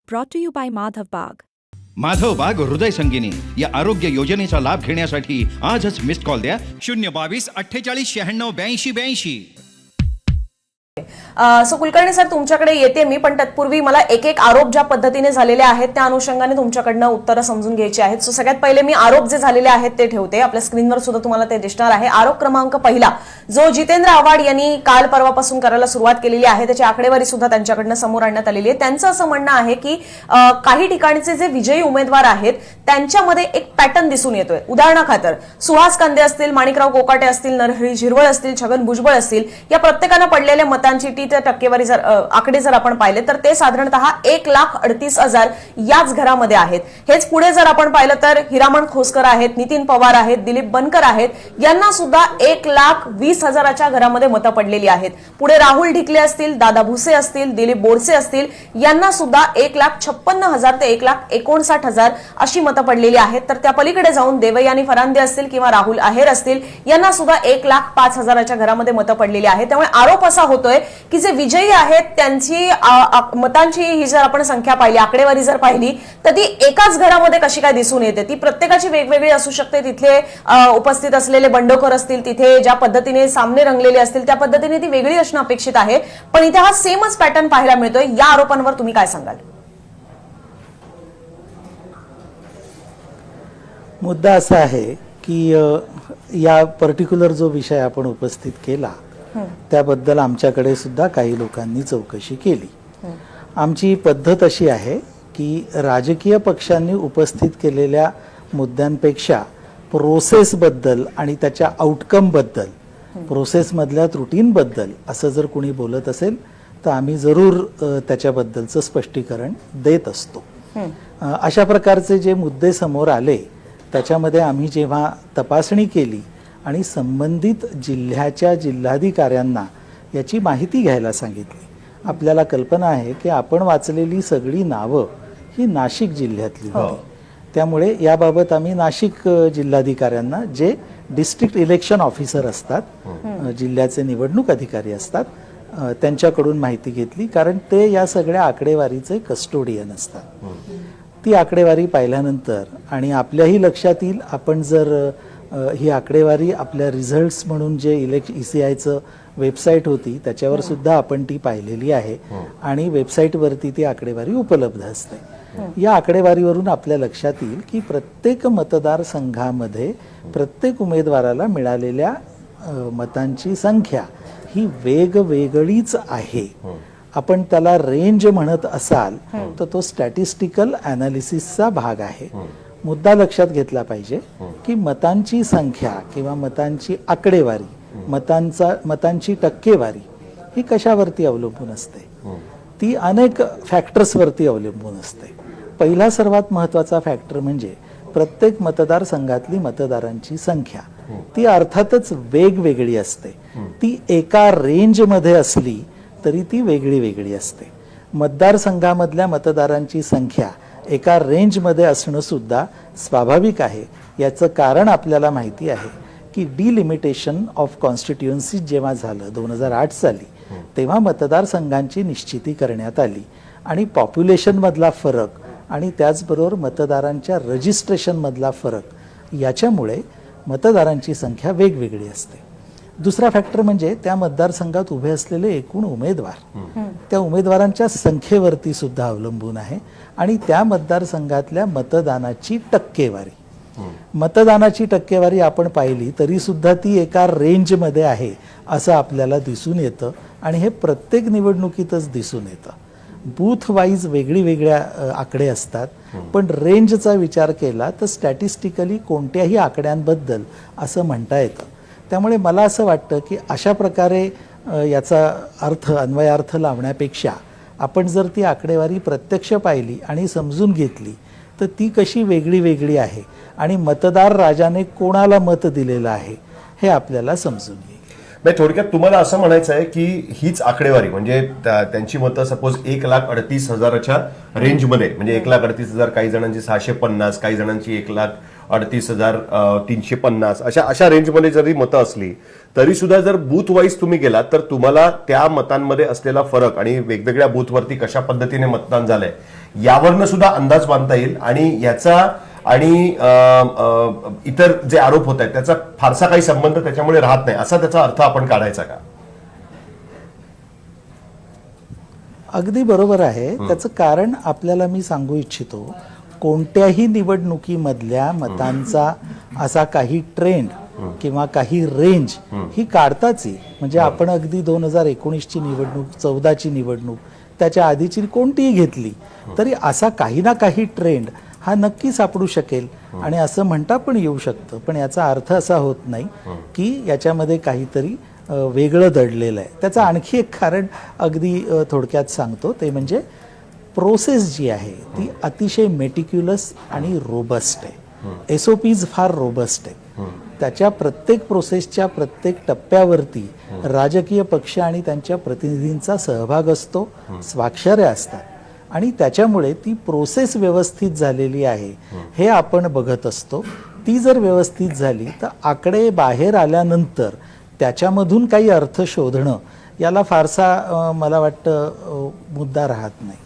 Brought to you by Madhav Bagh. Madhav बाग हृदय संगिनी या आरोग्य योजनेचा लाभ घेण्यासाठी आजच मिस्ड कॉल द्या 022-48-96-82-82. सो कुलकर्णी सर, तुमच्याकडे येते मी, पण तत्पूर्वी मला एक एक आरोप ज्या पद्धतीने झालेले आहेत त्या अनुषंगाने तुमच्याकडनं उत्तरं समजून घ्यायची आहेत. सो सगळ्यात पहिले मी आरोप जे झालेले आहेत ते ठेवते. आपल्या स्क्रीनवर सुद्धा तुम्हाला ते दिसणार आहे. आरोप क्रमांक पहिला, जो जितेंद्र आव्हाड यांनी काल परवापासून करायला सुरुवात केलेली आहे, त्याची आकडेवारी सुद्धा त्यांच्याकडनं समोर आणण्यात आलेली आहे. त्यांचं असं म्हणणं आहे की काही ठिकाणचे जे विजयी उमेदवार आहेत त्यांच्यामध्ये एक पॅटर्न दिसून येतोय. उदाहरणाखातर सुहास कांदे असतील, माणिकराव कोकाटे असतील, नरहरी झिरवळ असतील, छगन भुजबळ असतील, या प्रत्येकानं पडलेल्या मतांची टक्केवारी जर आकडे जर आपण पाहिले तर ते साधारणतः 1,38,000 याच घरामध्ये आहेत. हेच पुढे जर आपण पाहिलं तर हिरामण खोसकर आहेत, नितीन पवार आहेत, दिलीप बनकर आहेत, यांना सुद्धा 1,20,000च्या घरामध्ये मतं पडलेली आहेत. पुढे राहुल ढिकले असतील, दादा भुसे असतील, दिलीप बोरसे असतील, यांना सुद्धा 1,56,000 ते 1,59,000 अशी मतं पडलेली आहेत. तर त्या पलीकडे जाऊन देवयानी फरांदे असतील किंवा राहुल आहेर असतील, यांना सुद्धा 1,05,000च्या घरामध्ये मतं पडलेली आहेत. त्यामुळे आरोप असा होतोय की जे विजयी आहेत त्यांची मतांची ही जर आपण संख्या पाहिली, आकडेवारी जर पाहिली, तर ती एकाच घरामध्ये कशी काय दिसून येते. ती प्रत्येकाची वेगवेगळी असू शकते. तिथले उपस्थित असलेले बंडखोर असतील, तिथे ज्या पद्धतीने सामने रंगलेले असतील त्या पद्धतीने ती वेगळी असणं अपेक्षित आहे. पण इथे हा सेमच पॅटर्न पाहायला मिळतोय. या आरोपांवर तुम्ही काय सांगाल? मुद्दा असा आहे की या पर्टिक्युलर जो विषय आपण उपस्थित केला त्याबद्दल आमच्याकडे सुद्धा काही लोकांनी चौकशी केली. आमची पद्धत अशी आहे की राजकीय पक्षांनी उपस्थित केलेल्या मुद्द्यांपेक्षा प्रोसेसबद्दल आणि त्याच्या आउटकमबद्दल, प्रोसेसमधल्या त्रुटींबद्दल असं जर कोणी बोलत असेल तर आम्ही जरूर त्याच्याबद्दलचं स्पष्टीकरण देत असतो. अशा प्रकारचे जे मुद्दे समोर आले त्याच्यामध्ये आम्ही जेव्हा तपासणी केली आणि संबंधित जिल्ह्याच्या जिल्हाधिकाऱ्यांना याची माहिती घ्यायला सांगितली. आपल्याला कल्पना आहे की आपण वाचलेली सगळी नावं ही नाशिक जिल्ह्यातली होती. त्यामुळे याबाबत आम्ही नाशिक जिल्हाधिकाऱ्यांना, जे डिस्ट्रिक्ट इलेक्शन ऑफिसर असतात, जिल्ह्याचे निवडणूक अधिकारी असतात, त्यांच्याकडून माहिती घेतली. कारण ते या सगळ्या आकडेवारीचे कस्टोडियन असतात. ती आकडेवारी पाहिल्यानंतर आणि आपल्याही लक्षात येईल, आपण जर ही आकडेवारी आपल्या रिझल्ट्स म्हणून जे ECIचं वेबसाईट होती त्याच्यावर सुद्धा आपण ती पाहिलेली आहे आणि वेबसाईटवरती ती आकडेवारी उपलब्ध असते. या आकडेवारीवरून आपल्या लक्षात येईल की प्रत्येक मतदारसंघामध्ये प्रत्येक उमेदवाराला मिळालेल्या मतांची संख्या ही वेगवेगळीच आहे. आपण त्याला रेंज म्हणत असाल तर तो स्टॅटिस्टिकल ॲनालिसिसचा भाग आहे. मुद्दा लक्षात घेतला पाहिजे की मतांची संख्या किंवा मतांची आकडेवारी, मतांची टक्केवारी ही कशावरती अवलंबून असते? ती अनेक फॅक्टर्सवरती अवलंबून असते. पहिला सर्वात महत्त्वाचा फॅक्टर म्हणजे प्रत्येक मतदारसंघातली मतदारांची संख्या. ती अर्थातच वेगवेगळी असते. ती एका रेंजमध्ये असली तरी ती वेगळी वेगळी असते. मतदारसंघामधल्या मतदारांची संख्या एका रेंजमध्ये असणं सुद्धा स्वाभाविक आहे. याचं कारण आपल्याला माहिती आहे की डिलिमिटेशन ऑफ कॉन्स्टिट्युएन्सी जेव्हा झालं 2008 साली, तेव्हा मतदारसंघांची निश्चिती करण्यात आली आणि पॉप्युलेशनमधला फरक आणि त्याचबरोबर मतदारांच्या रजिस्ट्रेशनमधला फरक, याच्यामुळे मतदारांची संख्या वेगवेगळी असते. दुसरा फॅक्टर म्हणजे त्या मतदारसंघात उभे असलेले एकूण उमेदवार, त्या उमेदवारांच्या संख्येवरती सुद्धा अवलंबून आहे आणि त्या मतदारसंघातल्या मतदानाची टक्केवारी. मतदानाची टक्केवारी आपण पाहिली तरी सुद्धा ती एका रेंजमध्ये आहे असं आपल्याला दिसून येतं आणि हे प्रत्येक निवडणुकीतच दिसून येतं. बूथ वाईज वेगळी वेगळ्या आकडे असतात, पण रेंजचा विचार केला तर स्टॅटिस्टिकली कोणत्याही आकड्यांबद्दल असं म्हणता येतं. त्यामुळे मला असं वाटतं की अशा प्रकारे याचा अन्वयार्थ लावण्यापेक्षा आपण जर ती आकडेवारी प्रत्यक्ष पाहिली आणि समजून घेतली तर ती कशी वेगळी वेगळी आहे आणि मतदार राजाने कोणाला मत दिलेलं आहे हे आपल्याला समजून येईल. थोडक्यात तुम्हाला असं म्हणायचं आहे की हीच आकडेवारी म्हणजे त्यांची मतं सपोज 1,38,000च्या रेंजमध्ये, म्हणजे 1,38,000, काही जणांची 650, काही जणांची 1,00,000 38,350 अशा रेंजमध्ये जरी मतं असली तरी सुद्धा जर बूथ वाईज तुम्ही गेलात तर तुम्हाला त्या मतांमध्ये असलेला फरक आणि वेगवेगळ्या बूथवरती कशा पद्धतीने मतदान झालंय यावरनं सुद्धा अंदाज बांधता येईल आणि याचा आणि इतर जे आरोप होत आहेत त्याचा फारसा काही संबंध त्याच्यामुळे राहत नाही असा त्याचा अर्थ आपण काढायचा का? अगदी बरोबर आहे. त्याचं कारण आपल्याला मी सांगू इच्छितो, कोणत्याही निवडणुकीमधल्या मतांचा असा काही ट्रेंड किंवा काही रेंज ही काढताच येईल. म्हणजे आपण अगदी 2019ची निवडणूक, 14ची निवडणूक, त्याच्या आधीची कोणतीही घेतली तरी असा काही ना काही ट्रेंड हा नक्की सापडू शकेल आणि असं म्हणता पण येऊ शकतं. पण याचा अर्थ असा होत नाही की याच्यामध्ये काहीतरी वेगळं दडलेलं आहे. त्याचं आणखी एक कारण अगदी थोडक्यात सांगतो, ते म्हणजे प्रोसेस जी आहे ती अतिशय मेटिक्युलस आणि रोबस्ट आहे. SOPs फार रोबस्ट आहे. त्याच्या प्रत्येक प्रोसेसच्या प्रत्येक टप्प्यावरती राजकीय पक्ष आणि त्यांच्या प्रतिनिधींचा सहभाग असतो, स्वाक्षऱ्या असतात आणि त्याच्यामुळे ती प्रोसेस व्यवस्थित झालेली आहे हे आपण बघत असतो. ती जर व्यवस्थित झाली तर आकडे बाहेर आल्यानंतर त्याच्यामधून काही अर्थ शोधणं याला फारसा मला वाटतं मुद्दा राहत नाही.